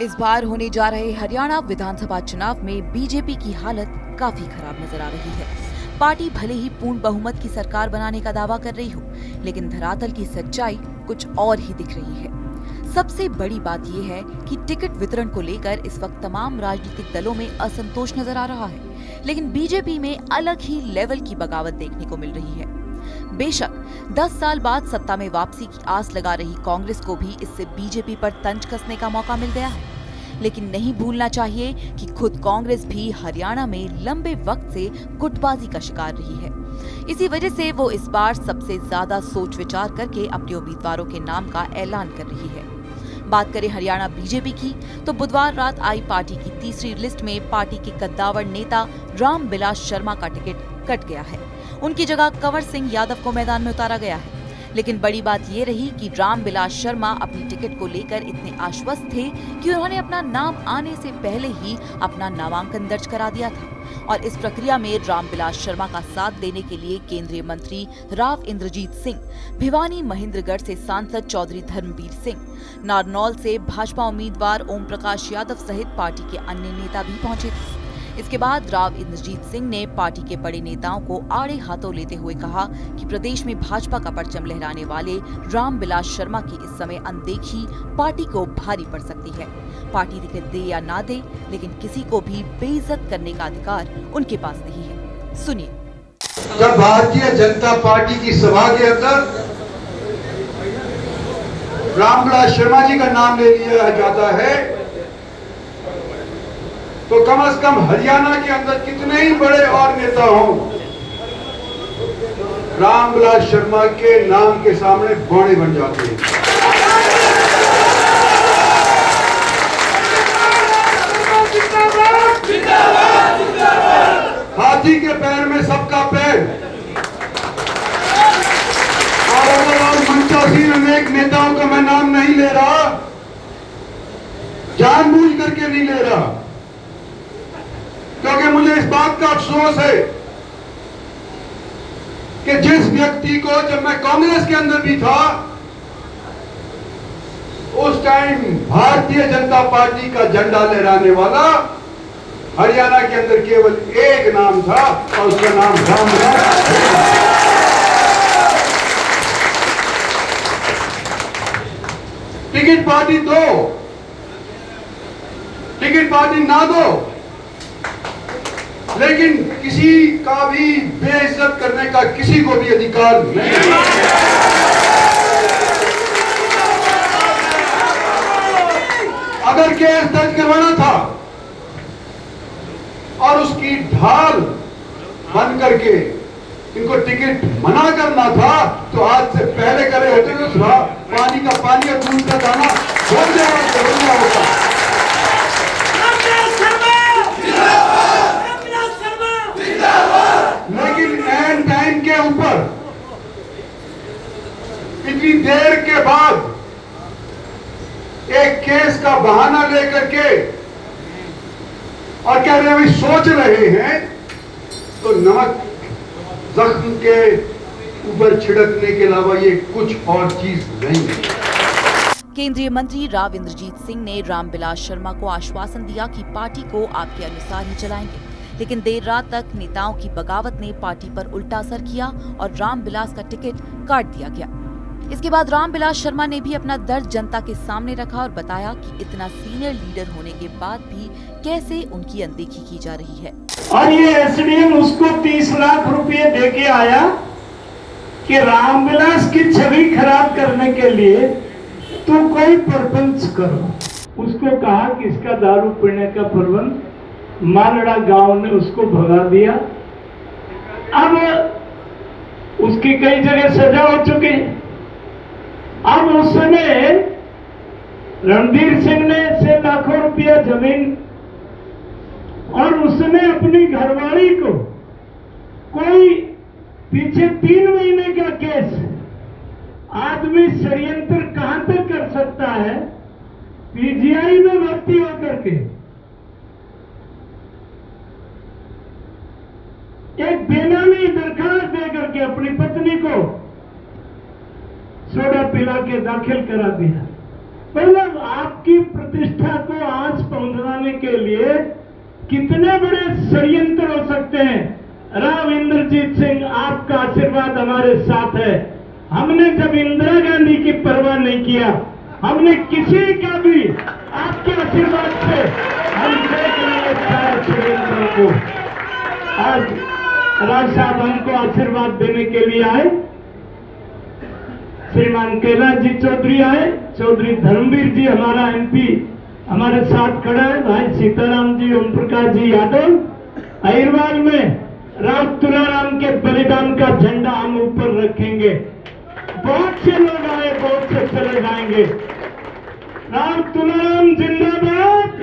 इस बार होने जा रहे हरियाणा विधानसभा चुनाव में बीजेपी की हालत काफी खराब नजर आ रही है। पार्टी भले ही पूर्ण बहुमत की सरकार बनाने का दावा कर रही हो, लेकिन धरातल की सच्चाई कुछ और ही दिख रही है। सबसे बड़ी बात यह है कि टिकट वितरण को लेकर इस वक्त तमाम राजनीतिक दलों में असंतोष नजर आ रहा है, लेकिन बीजेपी में अलग ही लेवल की बगावत देखने को मिल रही है। बेशक 10 साल बाद सत्ता में वापसी की आस लगा रही कांग्रेस को भी इससे बीजेपी पर तंज कसने का मौका मिल गया है, लेकिन नहीं भूलना चाहिए कि खुद कांग्रेस भी हरियाणा में लंबे वक्त से गुटबाजी का शिकार रही है। इसी वजह से वो इस बार सबसे ज्यादा सोच विचार करके अपने उम्मीदवारों के नाम का ऐलान कर रही है। बात करें हरियाणा बीजेपी की, तो बुधवार रात आई पार्टी की तीसरी लिस्ट में पार्टी के कद्दावर नेता रामबिलास शर्मा का टिकट कट गया है। उनकी जगह कंवर सिंह यादव को मैदान में उतारा गया है। लेकिन बड़ी बात ये रही कि रामबिलास शर्मा अपनी टिकट को लेकर इतने आश्वस्त थे कि उन्होंने अपना नाम आने से पहले ही अपना नामांकन दर्ज करा दिया था। और इस प्रक्रिया में रामबिलास शर्मा का साथ देने के लिए केंद्रीय मंत्री राव इंद्रजीत सिंह, भिवानी महेंद्रगढ़ से सांसद चौधरी धर्मवीर सिंह, नारनौल से भाजपा उम्मीदवार ओम प्रकाश यादव सहित पार्टी के अन्य नेता भी पहुंचे थे। इसके बाद राव इंद्रजीत सिंह ने पार्टी के बड़े नेताओं को आड़े हाथों लेते हुए कहा कि प्रदेश में भाजपा का परचम लहराने वाले रामबिलास शर्मा की इस समय अनदेखी पार्टी को भारी पड़ सकती है। पार्टी टिकट दे या ना दे, लेकिन किसी को भी बेइज्जत करने का अधिकार उनके पास नहीं है। सुनिए। जब भारतीय जनता पार्टी की सभा के अंदर रामबिलास शर्मा जी का नाम ले लिया जाता है, तो कम से कम हरियाणा के अंदर कितने ही बड़े और नेता हों, रामबिलास शर्मा के नाम के सामने बौड़े बन जाते हैं। हाथी के पैर में सबका पैर। और अगर मंचासीन अनेक नेताओं का मैं नाम नहीं ले रहा, जानबूझ करके नहीं ले रहा, क्योंकि मुझे इस बात का अफसोस है कि जिस व्यक्ति को, जब मैं कांग्रेस के अंदर भी था, उस टाइम भारतीय जनता पार्टी का झंडा लहराने वाला हरियाणा के अंदर केवल एक नाम था और उसका नाम रामबिलास। टिकट पार्टी दो, टिकट पार्टी ना दो, लेकिन किसी का भी बेइज्जत करने का किसी को भी अधिकार नहीं। अगर केस दर्ज करवाना था और उसकी ढाल बन करके इनको टिकट मना करना था, तो आज से पहले करे होते तो पानी का पानी और दूध का दाना छोड़ देना होता। लेकिन एन टाइम के ऊपर इतनी देर के बाद एक केस का बहाना लेकर के और कह रहे हैं सोच रहे हैं, तो नमक जख्म के ऊपर छिड़कने के अलावा ये कुछ और चीज नहीं है। केंद्रीय मंत्री राव इंद्रजीत सिंह ने रामबिलास शर्मा को आश्वासन दिया कि पार्टी को आपके अनुसार ही चलाएंगे, लेकिन देर रात तक नेताओं की बगावत ने पार्टी पर उल्टा असर किया और रामबिलास का टिकट काट दिया गया। इसके बाद रामबिलास शर्मा ने भी अपना दर्द जनता के सामने रखा और बताया कि इतना सीनियर लीडर होने के बाद भी कैसे उनकी अनदेखी की जा रही है। और ये एसडीएम उसको 30 लाख रुपए दे के आया कि रामबिलास की छवि खराब करने के लिए तो कोई प्रपंच करो। उसको कहा कि इसका दारू पीने का प्रबंध, मालड़ा गांव ने उसको भगा दिया। अब उसकी कई जगह सजा हो चुकी। अब उसने रणधीर सिंह ने से लाखों रुपया जमीन, और उसने अपनी घरवाली को कोई पीछे 3 महीने का केस। आदमी षड्यंत्र कहां तक कर सकता है? पीजीआई में भर्ती होकर के एक बेनामी दरखास्त देकर के अपनी पत्नी को सोडा पिला के दाखिल करा दिया। मतलब आपकी प्रतिष्ठा को रुंधवाने के लिए कितने बड़े षड्यंत्र हो सकते हैं। राव इंद्रजीत सिंह, आपका आशीर्वाद हमारे साथ है। हमने जब इंदिरा गांधी की परवाह नहीं किया, हमने किसी का भी आपके आशीर्वाद से हम देख लिए सारे षड्यंत्रों को। आज राज साहब हमको आशीर्वाद देने के लिए आए। श्रीमान कैलाश जी चौधरी आए, चौधरी धर्मवीर जी हमारा एमपी हमारे साथ खड़ा है, भाई सीताराम जी, ओम प्रकाश जी यादव। अहिरवाल में राम तुलाराम के बलिदान का झंडा हम ऊपर रखेंगे। बहुत से लोग आए, बहुत से चले जाएंगे। राम तुलाराम जिंदाबाद,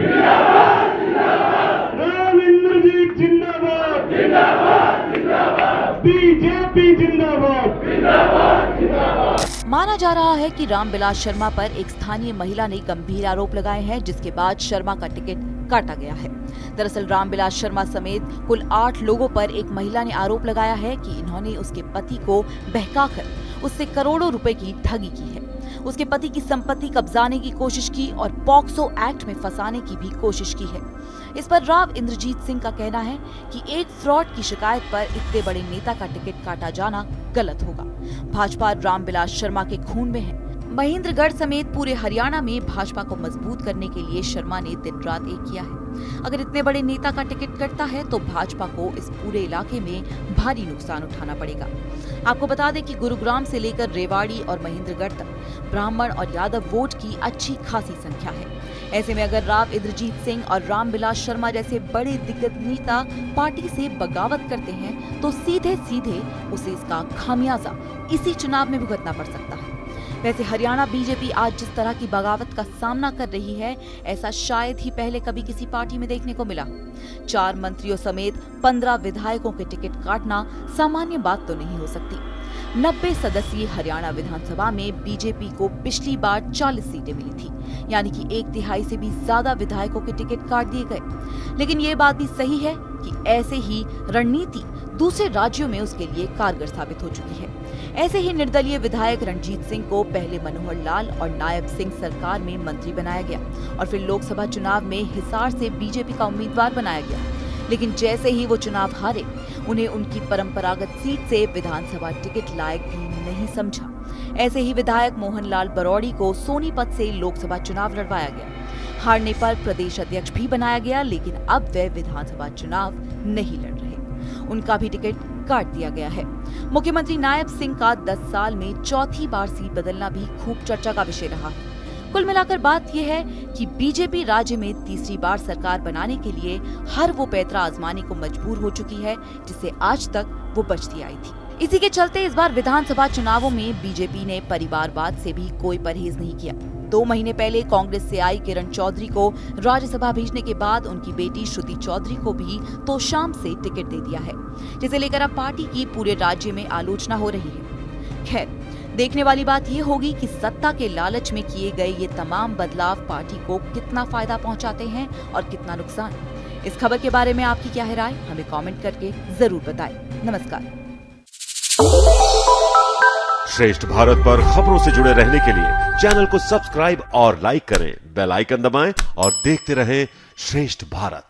राम इंद्रजीत जिंदाबाद, बीजेपी जिंदाबाद। माना जा रहा है कि रामविलास शर्मा पर एक स्थानीय महिला ने गंभीर आरोप लगाए हैं, जिसके बाद शर्मा का टिकट काटा गया है। दरअसल रामविलास शर्मा समेत कुल 8 लोगों पर एक महिला ने आरोप लगाया है कि इन्होंने उसके पति को बहकाकर उससे करोड़ों रुपए की ठगी की है, उसके पति की संपत्ति कब्जाने की कोशिश की और पॉक्सो एक्ट में फंसाने की भी कोशिश की है। इस पर राव इंद्रजीत सिंह का कहना है कि एक फ्रॉड की शिकायत पर इतने बड़े नेता का टिकट काटा जाना गलत होगा। भाजपा रामविलास शर्मा के खून में है। महेंद्रगढ़ समेत पूरे हरियाणा में भाजपा को मजबूत करने के लिए शर्मा ने दिन रात एक किया है। अगर इतने बड़े नेता का टिकट कटता है तो भाजपा को इस पूरे इलाके में भारी नुकसान उठाना पड़ेगा। आपको बता दें कि गुरुग्राम से लेकर रेवाड़ी और महेंद्रगढ़ तक ब्राह्मण और यादव वोट की अच्छी खासी संख्या है। ऐसे में अगर राव इंद्रजीत सिंह और रामविलास शर्मा जैसे बड़े दिग्गज नेता पार्टी से बगावत करते हैं तो सीधे सीधे उसे इसका खामियाजा इसी चुनाव में भुगतना पड़ सकता है। वैसे हरियाणा बीजेपी आज जिस तरह की बगावत का सामना कर रही है, ऐसा शायद ही पहले कभी किसी पार्टी में देखने को मिला। 4 मंत्रियों समेत 15 विधायकों के टिकट काटना सामान्य बात तो नहीं हो सकती। 90 सदस्यीय हरियाणा विधानसभा में बीजेपी को पिछली बार 40 सीटें मिली थी, यानी कि 1/3 से भी ज्यादा विधायकों के टिकट काट दिए गए। लेकिन ये बात भी सही है कि ऐसे ही रणनीति दूसरे राज्यों में उसके लिए कारगर साबित हो चुकी है। ऐसे ही निर्दलीय विधायक रणजीत सिंह को पहले मनोहर लाल और नायब सिंह सरकार में मंत्री बनाया गया और फिर लोकसभा चुनाव में हिसार से बीजेपी का उम्मीदवार बनाया गया। लेकिन जैसे ही वो चुनाव हारे, उन्हें उनकी परंपरागत सीट से विधानसभा टिकट लायक भी नहीं समझा। ऐसे ही विधायक मोहनलाल बरौड़ी को सोनीपत से लोकसभा चुनाव लड़वाया गया। हारने पर प्रदेश अध्यक्ष भी बनाया गया, लेकिन अब वे विधानसभा चुनाव नहीं लड़ रहे। उनका भी टिकट काट दिया गया है। मुख्यमंत्री नायब सिंह का 10 साल में चौथी बार सीट बदलना भी खूब चर्चा का विषय रहा है। कुल मिलाकर बात यह है कि बीजेपी राज्य में तीसरी बार सरकार बनाने के लिए हर वो पैंतरा आजमाने को मजबूर हो चुकी है जिससे आज तक वो बचती आई थी। इसी के चलते इस बार विधानसभा चुनावों में बीजेपी ने परिवारवाद से भी कोई परहेज नहीं किया। 2 महीने पहले कांग्रेस से आई किरण चौधरी को राज्यसभा भेजने के बाद उनकी बेटी श्रुति चौधरी को भी तोशाम से टिकट दे दिया है, जिसे लेकर अब पार्टी की पूरे राज्य में आलोचना हो रही है। खैर, देखने वाली बात ये होगी कि सत्ता के लालच में किए गए ये तमाम बदलाव पार्टी को कितना फायदा पहुंचाते हैं और कितना नुकसान। इस खबर के बारे में आपकी क्या है राय, हमें कमेंट करके जरूर बताएं। नमस्कार। श्रेष्ठ भारत पर खबरों से जुड़े रहने के लिए चैनल को सब्सक्राइब और लाइक करें, बेल आइकन दबाएं और देखते रहें श्रेष्ठ भारत।